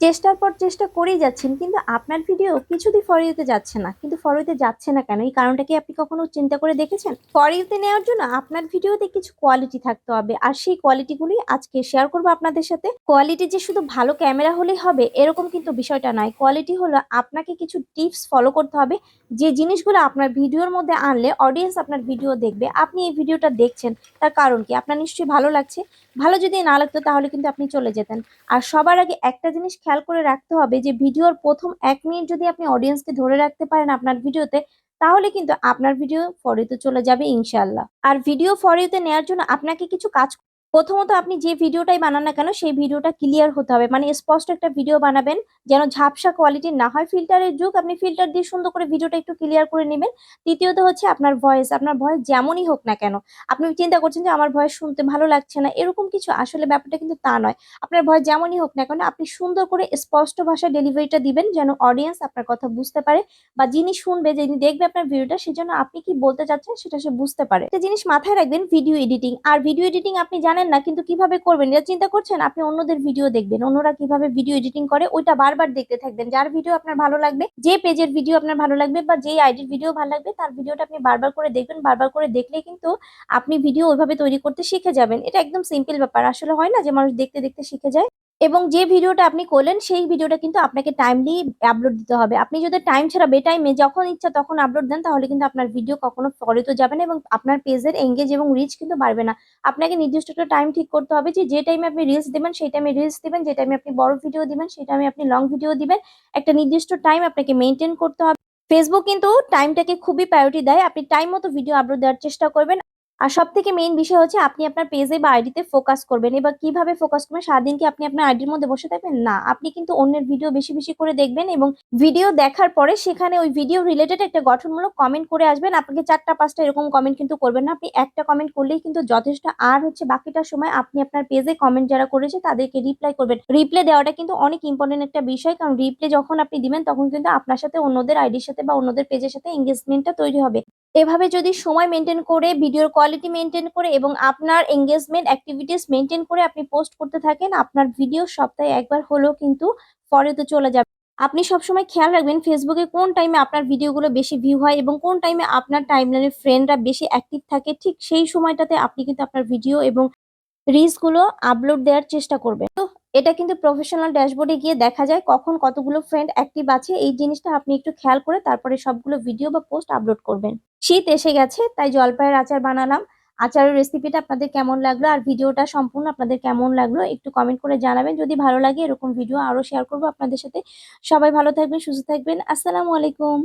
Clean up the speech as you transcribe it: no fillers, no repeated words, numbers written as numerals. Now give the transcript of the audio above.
চেষ্টার পর চেষ্টা করেই যাচ্ছেন কিন্তু আপনার ভিডিও কিছুতেই ফর ইউতে যাচ্ছে না। কিন্তু ফর ইউতে যাচ্ছে না কেন? এই কারণটা কি আপনি কখনো চিন্তা করে দেখেছেন? ফর ইউতে নেওয়ার জন্য আপনার ভিডিওতে কিছু কোয়ালিটি থাকতে হবে, আর সেই কোয়ালিটিগুলি আজকে শেয়ার করবো আপনাদের সাথে। কোয়ালিটি যে শুধু ভালো ক্যামেরা হলেই হবে এরকম কিন্তু বিষয়টা নয়। কোয়ালিটি হলো আপনাকে কিছু টিপস ফলো করতে হবে, যে জিনিসগুলো আপনার ভিডিওর মধ্যে আনলে অডিয়েন্স আপনার ভিডিও দেখবে। আপনি এই ভিডিওটা দেখছেন, তার কারণ কি? আপনার নিশ্চয়ই ভালো লাগছে। ভালো যদি না লাগতো তাহলে কিন্তু আপনি চলে যেতেন। আর সবার আগে একটা জিনিস খেয়াল করে রাখতে হবে, যে ভিডিওর প্রথম 1 মিনিট যদি আপনি অডিয়েন্সকে ধরে রাখতে পারেন আপনার ভিডিওতে, তাহলে কিন্তু আপনার ভিডিও ফর ইউতে চলে যাবে ইনশাল্লাহ। আর ভিডিও ফর ইউতে নেওয়ার জন্য আপনাকে কিছু কাজ, প্রথমত আপনি যে ভিডিওটাই বানান না কেন সেই ভিডিওটা ক্লিয়ার হতে হবে, মানে স্পষ্ট একটা ভিডিও বানাবেন, যেন ঝাপসা কোয়ালিটির না হয়। ফিল্টারের যুগ, আপনি ফিল্টার দিয়ে সুন্দর করে ভিডিওটা একটু ক্লিয়ার করে নেবেন। দ্বিতীয়ত হচ্ছে আপনার ভয়েস যেমনই হোক না কেন, আপনি চিন্তা করছেন যে আমার ভয়েস শুনতে ভালো লাগছে না, এরকম কিছু আসলে ব্যাপারটা কিন্তু তা নয়। আপনার ভয়েস যেমনই হোক না কেন, আপনি সুন্দর করে স্পষ্ট ভাষায় ডেলিভারিটা দিবেন, যেন অডিয়েন্স আপনার কথা বুঝতে পারে, বা যিনি শুনবে, যিনি দেখবে আপনার ভিডিওটা, সেজন্য আপনি কি বলতে চাচ্ছেন সেটা সে বুঝতে পারে। একটা জিনিস মাথায় রাখবেন, ভিডিও এডিটিং। আর ভিডিও এডিটিং আপনি জানেন না কিন্তু কিভাবে করবেন এটা চিন্তা করছেন। আপনি অন্যদের ভিডিও দেখবেন, অন্যরা কিভাবে ভিডিও এডিটিং করে ওইটা বারবার দেখতে থাকবেন। যার ভিডিও আপনার ভালো লাগবে, যে পেজের ভিডিও আপনার ভালো লাগবে, বা যেই আইডির ভিডিও ভালো লাগবে, তার ভিডিওটা আপনি বারবার করে দেখবেন। বারবার করে দেখলে কিন্তু আপনি ভিডিও ওইভাবে তৈরি করতে শিখে যাবেন। এটা একদম সিম্পল ব্যাপার। আসলে হয় না যে মানুষ দেখতে দেখতে শিখে যায়? এবং যে ভিডিওটা আপনি করলেন সেই ভিডিওটা কিন্তু আপনাকে টাইমলি আপলোড দিতে হবে। আপনি যদি টাইম ছাড়া বেটাইমে যখন ইচ্ছা তখন আপলোড দেন, তাহলে কিন্তু আপনার ভিডিও কখনো ফলোতে যাবে না এবং আপনার পেজের এঙ্গেজ এবং রিচ কিন্তু বাড়বে না। আপনাকে নির্দিষ্ট একটা টাইম ঠিক করতে হবে, যে যে টাইমে আপনি রিলস দিবেন সেই টাইমে রিলস দিবেন, যে টাইমে আপনি বড় ভিডিও দিবেন সেই টাইমে আপনি লং ভিডিও দিবেন। একটা নির্দিষ্ট টাইম আপনাকে মেনটেন করতে হবে। ফেসবুক কিন্তু টাইমটাকে খুবই প্রায়োরিটি দেয়। আপনি টাইম মতো ভিডিও আপলোড দেওয়ার চেষ্টা করবেন। আর সবথেকে মেইন বিষয় হচ্ছে আপনি আপনার পেজে বা আইডিতে ফোকাস করবেন। এবার কিভাবে ফোকাস করবেন? সারাদিন কি আপনি আপনার আইডির মধ্যে বসে থাকবেন? না, আপনি কিন্তু অন্যের ভিডিও বেশি বেশি করে দেখবেন এবং ভিডিও দেখার পরে সেখানে ওই ভিডিও রিলেটেড একটা গঠনমূলক কমেন্ট করে আসবেন। আপনাকে 4টা 5টা এরকম কমেন্ট কিন্তু করবেন না। আপনি একটা কমেন্ট করলেই কিন্তু যথেষ্ট। আর হচ্ছে বাকিটা সময় আপনি আপনার পেজে কমেন্ট যারা করেছে তাদেরকে রিপ্লাই করবেন। রিপ্লাই দেওয়াটা কিন্তু অনেক ইম্পর্টেন্ট একটা বিষয়, কারণ রিপ্লাই যখন আপনি দিবেন তখন কিন্তু আপনার সাথে অন্যদের আইডির সাথে বা অন্যদের পেজের সাথে এঙ্গেজমেন্টটা তৈরি হবে। এভাবে যদি সময় মেনটেন করে, ভিডিওর কোয়ালিটি মেনটেন করে এবং আপনার এঙ্গেজমেন্ট অ্যাক্টিভিটিস মেনটেন করে আপনি পোস্ট করতে থাকেন, আপনার ভিডিও সপ্তাহে একবার হলেও কিন্তু ফলোতে চলে যাবে। আপনি সবসময় খেয়াল রাখবেন ফেসবুকে কোন টাইমে আপনার ভিডিওগুলো বেশি ভিউ হয় এবং কোন টাইমে আপনার টাইমলাইনে ফ্রেন্ডরা বেশি অ্যাক্টিভ থাকে। ঠিক সেই সময়টাতে আপনি কিন্তু আপনার ভিডিও এবং রিলস গুলো আপলোড দেওয়ার চেষ্টা করবেন। তো এটা কিন্তু প্রফেশনাল ড্যাশবোর্ডে গিয়ে দেখা যায় কখন কতগুলো ফ্রেন্ড অ্যাক্টিভ আছে। এই জিনিসটা আপনি একটু খেয়াল করে তারপরে সবগুলো ভিডিও বা পোস্ট আপলোড করবেন। শীত এসে গেছে তাই জলপাইয়ের আচার বানালাম। আচারের রেসিপিটা আপনাদের কেমন লাগলো আর ভিডিওটা সম্পূর্ণ আপনাদের কেমন লাগলো একটু কমেন্ট করে জানাবেন। যদি ভালো লাগে এরকম ভিডিও আরো শেয়ার করবো আপনাদের সাথে। সবাই ভালো থাকবেন, সুস্থ থাকবেন। আসসালামু আলাইকুম।